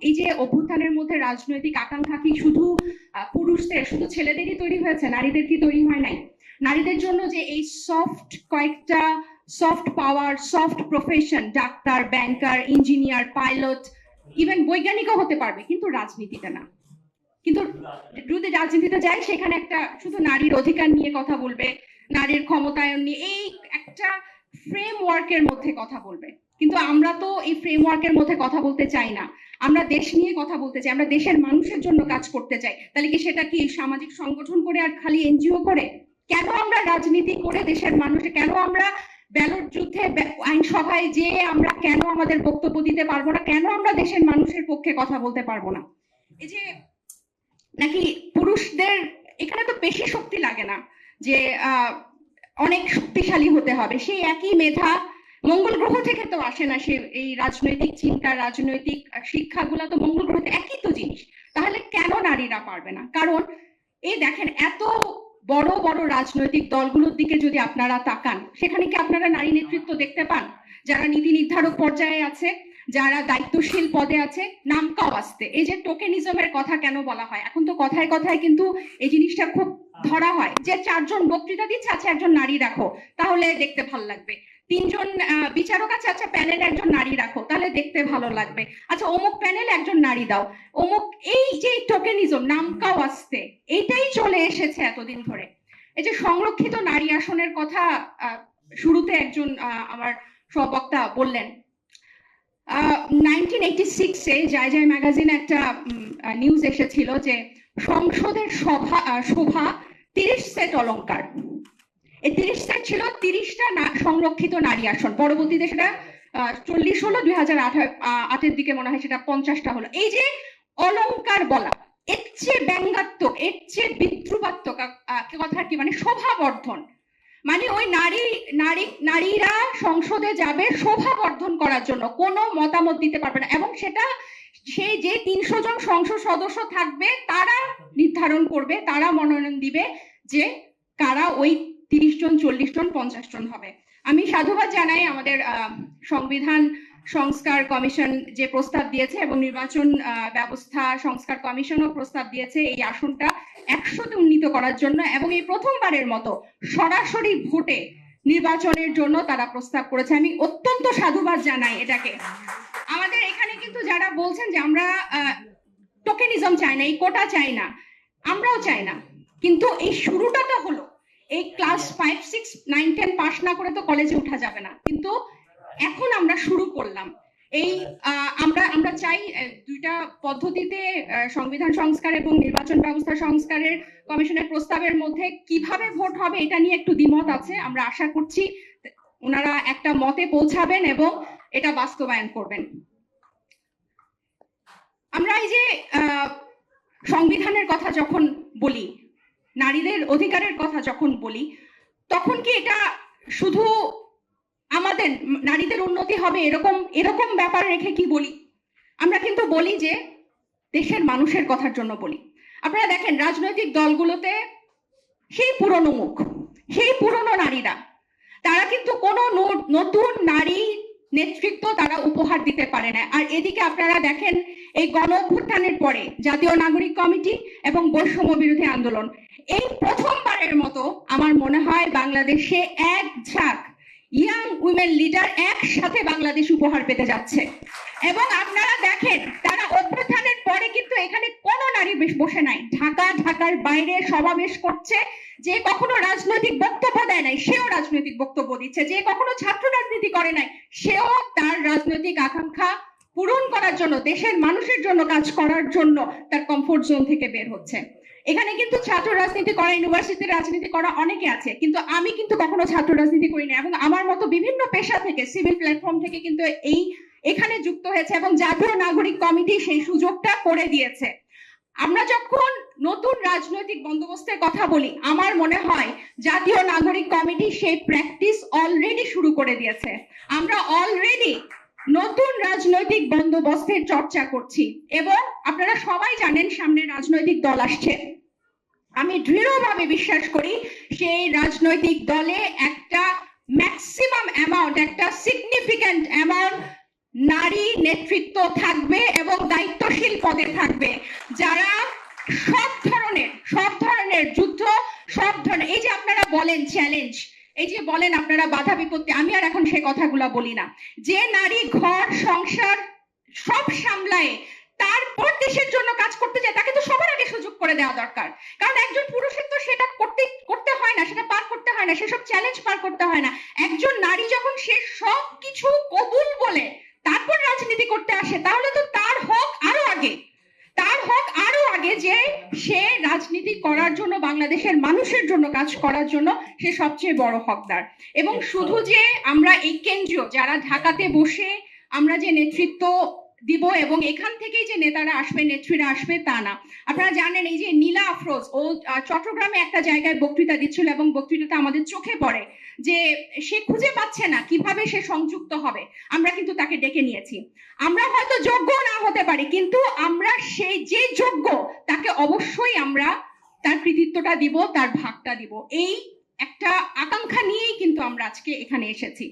এই যে অভ্যুত্থানের মধ্যে রাজনৈতিক আকাঙ্ক্ষা কি শুধু পুরুষদের, শুধু ছেলেদেরই তৈরি হয়েছে, নারীদের কি তৈরি হয় নাই? নারীদের জন্য যে এই কয়েকটা soft power, soft profession, doctor, banker, engineer, pilot, even বৈজ্ঞানিকও হতে পারবে, কিন্তু রাজনীতিতে না। কিন্তু যদি রাজনীতিতে যায় সেখানে একটা শুধু নারীর অধিকার নিয়ে কথা বলবে, নারীর ক্ষমতায়ন নিয়ে, এই একটা ফ্রেমওয়ার্কের মধ্যে কথা বলবে। কিন্তু আমরা তো এই ফ্রেমওয়ার্কের মধ্যে কথা বলতে চাই না, আমরা দেশ নিয়ে কথা বলতে চাই, আমরা দেশের মানুষের জন্য কাজ করতে চাই। তাহলে কি সেটা কি সামাজিক সংগঠন করে আর খালি এনজিও করে? কেন আমরা রাজনীতি করে দেশের মানুষে, কেন আমরা ব্যালট যুদ্ধে, আইনসভায় যে আমরা কেন আমাদের বক্তব্য দিতে পারবো না? কেন আমরা দেশের মানুষের পক্ষে কথা বলতে পারবো না? এই যে নাকি পুরুষদের এখানে তো বেশি শক্তি লাগে না, যে অনেক শক্তিশালী হতে হবে, সেই একই মেধা মঙ্গল গ্রহ থেকে তো আসে না। সে এই রাজনৈতিক চিন্তা, রাজনৈতিক শিক্ষাগুলো তো মঙ্গল গ্রহ, একই তো জিনিস। তাহলে কেন নারীরা পারবে না? কারণ এই দেখেন, এত বড় বড় রাজনৈতিক দলগুলোর দিকে যদি আপনারা তাকান, সেখানে কি আপনারা নারী নেতৃত্ব দেখতে পান? যারা নীতি নির্ধারক পর্যায়ে আছে, যারা দায়িত্বশীল পদে আছে, নামকাও আসতে। এই যে টোকেনিজমের কথা কেন বলা হয়, এখন তো কথায় কথায় কিন্তু এই জিনিসটা খুব ধরা হয়, যে 4 জন বক্তৃতা দিচ্ছে, আচ্ছা একজন নারী রাখো তাহলে দেখতে ভালো লাগবে। 3 জন বিচারক আছে, আচ্ছা প্যানেলে একজন নারী রাখো তাহলে দেখতে ভালো লাগবে। আচ্ছা অমুক প্যানেলে একজন নারী দাও, অমুক, এই যে টোকেনিজম, নামকাও আসতে, এইটাই চলে এসেছে এতদিন ধরে। এই যে সংরক্ষিত নারী আসনের কথা শুরুতে একজন আমার সহবক্তা বললেন, 1986-এ জয় জয় ম্যাগাজিনে একটা নিউজ এসেছিল যে সংসদের শোভা 30 সেট অলংকার। এই 30 সেট ছিল 30টা সংরক্ষিত নারী আসন। পরবর্তীতে সেটা 40 হলো, 2008-এর দিকে মনে হয় সেটা 50টা হলো। এই যে অলংকার বলা, এর চেয়ে ব্যঙ্গাত্মক, এর চেয়ে বিদ্রুপাত্মক কথা কি? মানে শোভাবর্ধন, মানে ওই নারীরা সংসদে যাবে শোভা বর্ধন করার জন্য, কোনো মতামত দিতে পারবে না। এবং সেটা সেই যে 300 জন সংসদ সদস্য থাকবে তারা নির্ধারণ করবে, তারা মনোনয়ন দিবে যে কারা ওই 30 জন, 40 জন, 50 জন হবে। আমি সাধুবাদ জানাই আমাদের সংবিধান সংস্কার কমিশন যে প্রস্তাব দিয়েছে, এবং নির্বাচন ব্যবস্থা সংস্কার কমিশনও প্রস্তাব দিয়েছে এই আসনটা 100-তে উন্নীত করার জন্য, এবং এই প্রথমবারের মতো সরাসরি ভোটে নির্বাচনের জন্য তারা প্রস্তাব করেছে। আমি অত্যন্ত সাধুবাদ জানাই এটাকে। আমাদের এখানে কিন্তু যারা বলছেন যে আমরা টোকেনিজম চাই না, এই কোটা চাই না, আমরাও চাই না, কিন্তু এই শুরুটা তো হলো। এই ক্লাস 5, 6, 9, 10 পাস না করে তো কলেজে উঠা যাবে না, কিন্তু এখন আমরা শুরু করলাম। এই আমরা চাই দুইটা পদ্ধতিতে সংবিধান সংস্কার এবং নির্বাচন ব্যবস্থা সংস্কারের কমিশনের প্রস্তাবের মধ্যে কিভাবে ভোট হবে এটা নিয়ে একটু দ্বিমত আছে। আমরা আশা করছি ওনারা একটা মতে পৌঁছাবেন এবং এটা বাস্তবায়ন করবেন। আমরা এই যে সংবিধানের কথা যখন বলি, নারীদের অধিকারের কথা যখন বলি, তখন কি এটা শুধু আমাদের নারীদের উন্নতি হবে এরকম ব্যাপার রেখে কি বলি? আমরা কিন্তু বলি যে দেশের মানুষের কথার জন্য বলি। আপনারা দেখেন রাজনৈতিক দলগুলোতে সেই পুরনো মুখ, সেই পুরনো নারীরা, তারা কিন্তু কোনো নতুন নারী নেতৃত্ব তারা উপহার দিতে পারে না। আর এদিকে আপনারা দেখেন এই গণ অভ্যুত্থানের পরে জাতীয় নাগরিক কমিটি এবং বৈষম্য বিরোধী আন্দোলন, এই প্রথমবারের মতো আমার মনে হয় বাংলাদেশে এক ঝাঁক ইয়াং উইমেন লিডার একসাথে বাংলাদেশ উপহার পেতে যাচ্ছে। এবং আপনারা দেখেন তারা অভ্যুত্থানের পরে কিন্তু এখানে কোনো নারী বসে নাই, ঢাকার বাইরে সমাবেশ করছে। যে কখনো রাজনৈতিক বক্তব্য দেয় নাই সেও রাজনৈতিক বক্তব্য দিচ্ছে, যে কখনো ছাত্র রাজনীতি করে নাই সেও তার রাজনৈতিক আকাঙ্ক্ষা পূরণ করার জন্য, দেশের মানুষের জন্য কাজ করার জন্য তার কমফোর্ট জোন থেকে বের হচ্ছে। এখানে কিন্তু ছাত্র রাজনীতি করা, ইউনিভার্সিটিতে রাজনীতি করা অনেকে আছে, কিন্তু আমি কিন্তু কখনো ছাত্র রাজনীতি করি না, এবং আমার মতো বিভিন্ন পেশা থেকে, সিভিল প্ল্যাটফর্ম থেকে কিন্তু এখানে যুক্ত হয়েছে, এবং জাতীয় নাগরিক কমিটি সেই সুযোগটা করে দিয়েছে। আমরা যখন নতুন রাজনৈতিক বন্দোবস্তের কথা বলি, আমার মনে হয় জাতীয় নাগরিক কমিটি সেই প্র্যাকটিস অলরেডি শুরু করে দিয়েছে। আমরা অলরেডি নতুন রাজনৈতিক বন্দোবস্তের চর্চা করছি, এবং আপনারা সবাই জানেন সামনে রাজনৈতিক দল আসছে। আমি দৃঢ়ভাবে বিশ্বাস করি সেই রাজনৈতিক দলে একটা ম্যাক্সিমাম অ্যামাউন্ট, একটা সিগনিফিক্যান্ট অ্যামাউন্ট নারী নেতৃত্ব থাকবে এবং দায়িত্বশীল পদে থাকবে, যারা সব ধরনের যুদ্ধ, সব ধরনের, এই যে আপনারা বলেন চ্যালেঞ্জ, এই যে বলেন আপনারা বাধা বিপত্তি, আমি আর এখন সেই কথাগুলো বলি না। যে নারী ঘর সংসার সব সামলায় তারপর দেশের জন্য কাজ করতে যায়, তাকে তো সবার আগে সুযোগ করে দেওয়া দরকার। কারণ একজন পুরুষের তো সেটা করতে হয় না, সেটা পার করতে হয় না, সেসব চ্যালেঞ্জ পার করতে হয় না। একজন নারী যখন সে সব কিছু কবুল বলে তারপর রাজনীতি করতে আসে, তাহলে তো তার হক আরো আগে, যে সে রাজনীতি করার জন্য, বাংলাদেশের মানুষের জন্য কাজ করার জন্য সে সবচেয়ে বড় হকদার। এবং শুধু যে আমরা এই কেন্দ্রীয় যারা ঢাকাতে বসে আমরা যে নেতৃত্ব দিব এবং এখান থেকেই যে নেতারা আসবে, নেত্রীরা আসবে, তা না। আপনারা জানেন এই যে নীলা আফরোজ, ও চট্টগ্রামে একটা জায়গায় বক্তৃতা দিচ্ছিল এবং বক্তৃতাটা আমাদের চোখে পড়ে যে সে খুঁজে পাচ্ছে না কিভাবে সে সংযুক্ত হবে। আমরা কিন্তু তাকে ডেকে নিয়েছি। আমরা হয়তো যোগ্য না হতে পারি, কিন্তু আমরা সেই যে যোগ্য তাকে অবশ্যই আমরা তার কৃতিত্বটা দিব, তার ভাগটা দিব। এই একটা আকাঙ্ক্ষা নিয়েই কিন্তু আমরা আজকে এখানে এসেছি।